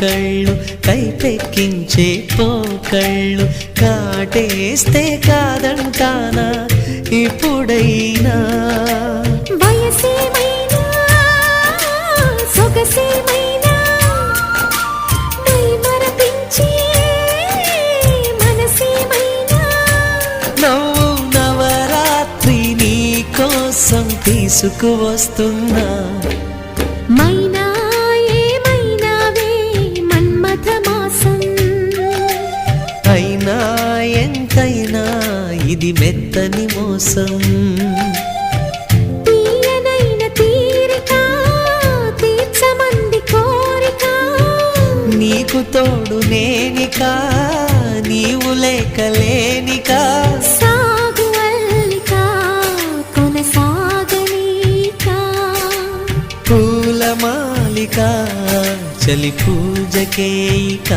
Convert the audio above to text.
కళ్ళు కైపెక్కించే పోకళ్ళు కాటేస్తే కాదంటానా ఇప్పుడైనా వయసేమైనా సొగసేమైనా మరపించే మనసేమైనా నవ్వు నవరాత్రి నీ కోసం తీసుకువస్తున్నా మైనా ఏమైనావే మన్మథ మాసం అయినా ఎంతైనా ఇది మెత్తని మోసం తీయనైన తీరిక తీర్చమంది కోరిక నీకు తోడు నేనిక నీవు లేకలేనిక సాగు అల్లిక కొనసాగనీక పూల మాలిక చలి పూజకేయిక